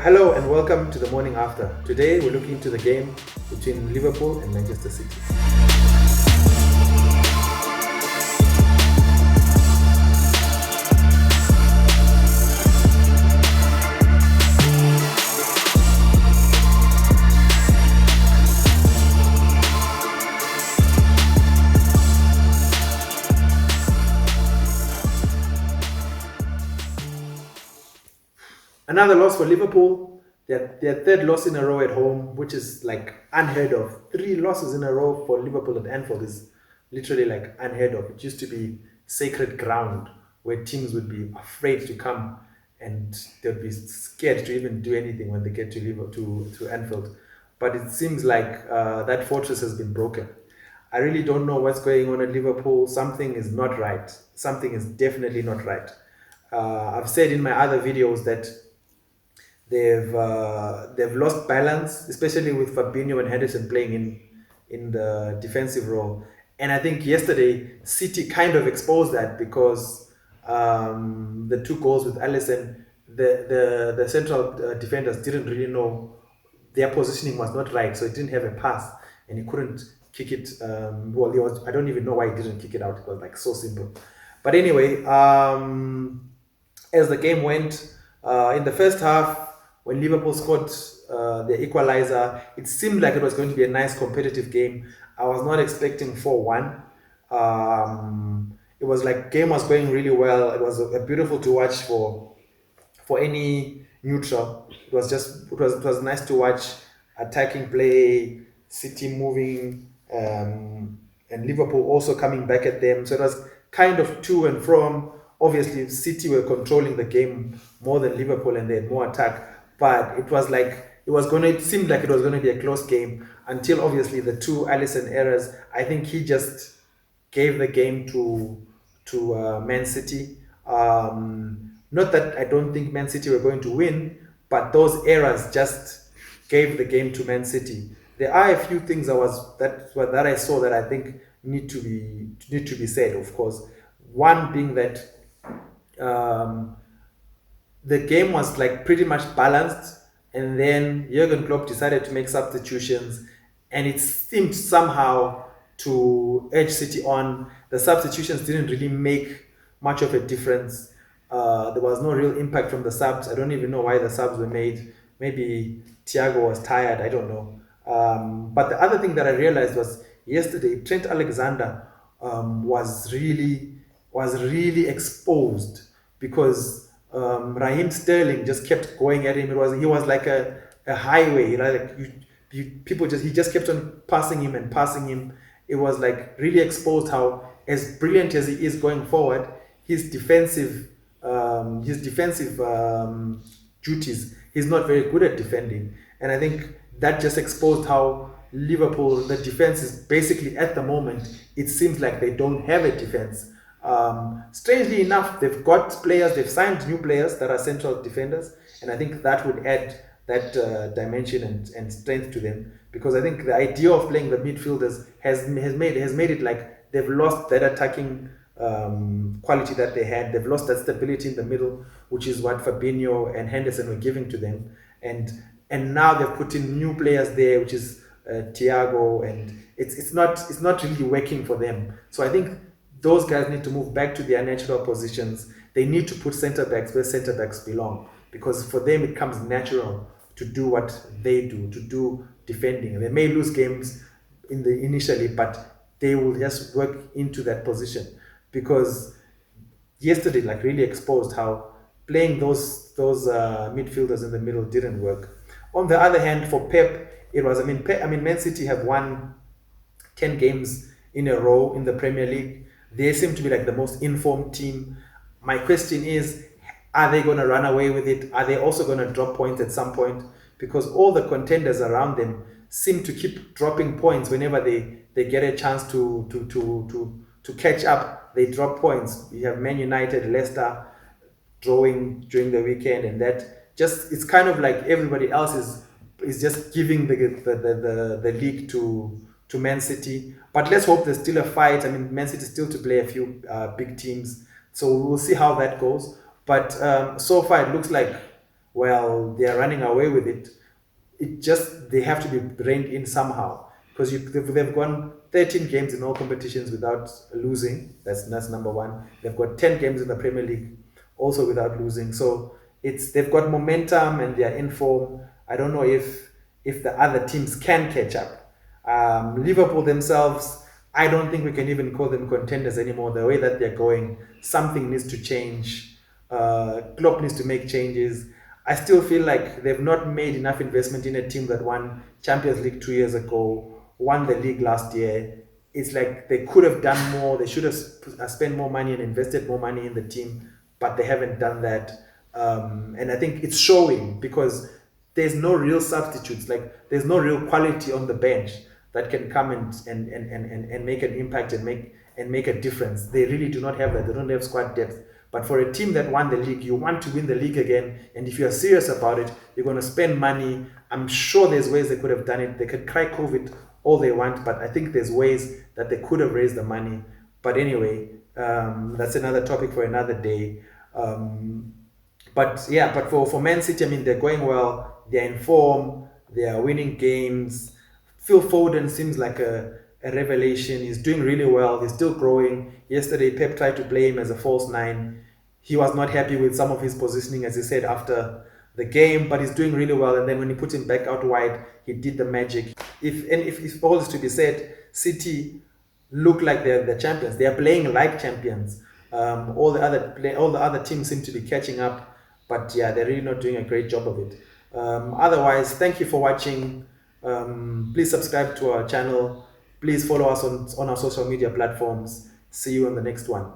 Hello and welcome to the morning after. Today we're looking into the game between Liverpool and Manchester City. Another loss for Liverpool. Their third loss in a row at home, which is like unheard of. Three losses in a row for Liverpool at Anfield is literally like unheard of. It used to be sacred ground where teams would be afraid to come and they'd be scared to even do anything when they get to Liverpool to Anfield. But it seems like that fortress has been broken. I really don't know what's going on at Liverpool. Something is not right. Something is definitely not right. I've said in my other videos that they've lost balance, especially with Fabinho and Henderson playing in the defensive role. And I think yesterday City kind of exposed that because the two goals with Alisson, the central defenders didn't really know their positioning was not right, so he didn't have a pass and he couldn't kick it. Well, he was, I don't even know why he didn't kick it out. It was like so simple. But anyway, as the game went, in the first half, when Liverpool scored the equalizer, it seemed like it was going to be a nice competitive game. I was not expecting 4-1. It was like game was going really well. It was beautiful to watch for any neutral. It was nice to watch attacking play, City moving, and Liverpool also coming back at them. So it was kind of to and from. Obviously, City were controlling the game more than Liverpool, and they had more attack. But it was like it seemed like it was gonna be a close game until obviously the two Alisson errors. I think he just gave the game to Man City. Not that I don't think Man City were going to win, but those errors just gave the game to Man City. There are a few things that I saw that I think need to be said. Of course, one being that um, the game was like pretty much balanced, and then Jurgen Klopp decided to make substitutions, and it seemed somehow to edge City on. The substitutions didn't really make much of a difference. There was no real impact from the subs. I don't even know why the subs were made. Maybe Thiago was tired. I don't know. But the other thing that I realized was yesterday Trent Alexander was really exposed because Raheem Sterling just kept going at him. He was like a highway, like he just kept on passing him and passing him. It was like really exposed how, as brilliant as he is going forward, his defensive duties, he's not very good at defending. And I think that just exposed how Liverpool, the defense is basically at the moment, it seems like they don't have a defense. Strangely enough, they've signed new players that are central defenders, and I think that would add that dimension and strength to them, because I think the idea of playing the midfielders has made it like they've lost that attacking quality that they had. They've lost that stability in the middle, which is what Fabinho and Henderson were giving to them, and now they've put in new players there, which is Thiago, and it's not really working for them. So I think those guys need to move back to their natural positions. They need to put centre backs where centre backs belong, because for them it comes natural to do what they do, to do defending. They may lose games initially, but they will just work into that position, because yesterday like really exposed how playing those midfielders in the middle didn't work. On the other hand, for Pep, it was. Man City have won 10 games in a row in the Premier League. They seem to be like the most informed team. My question is, are they going to run away with it? Are they also going to drop points at some point? Because all the contenders around them seem to keep dropping points whenever they get a chance to catch up. They drop points. We have Man United, Leicester drawing during the weekend, and that just, it's kind of like everybody else is just giving the league to Man City. But let's hope there's still a fight. Man City still to play a few big teams, so we'll see how that goes. But so far, it looks like well, they are running away with it. It just, they have to be reined in somehow, because they've gone 13 games in all competitions without losing. That's number one. They've got 10 games in the Premier League also without losing. So it's, they've got momentum and they're in form. I don't know if the other teams can catch up. Liverpool themselves, I don't think we can even call them contenders anymore. The way that they're going, something needs to change. Klopp needs to make changes. I still feel like they've not made enough investment in a team that won Champions League 2 years ago, won the league last year. It's like they could have done more. They should have spent more money and invested more money in the team, but they haven't done that. And I think it's showing because there's no real substitutes. Like there's no real quality on the bench that can come and make an impact and make a difference. They really do not have that. They don't have squad depth. But for a team that won the league, you want to win the league again. And if you're serious about it, you're going to spend money. I'm sure there's ways they could have done it. They could cry COVID all they want, but I think there's ways that they could have raised the money. But anyway, that's another topic for another day. But yeah, but for Man City, I mean, they're going well. They're in form. They are winning games. Phil Foden seems like a revelation. He's doing really well. He's still growing. Yesterday, Pep tried to play him as a false nine. He was not happy with some of his positioning, as he said after the game, but he's doing really well. And then when he put him back out wide, he did the magic. If all is to be said, City look like they're the champions. They are playing like champions. All the other teams seem to be catching up, but yeah, they're really not doing a great job of it. Otherwise, thank you for watching. Please subscribe to our channel. Please follow us on our social media platforms. See you on the next one.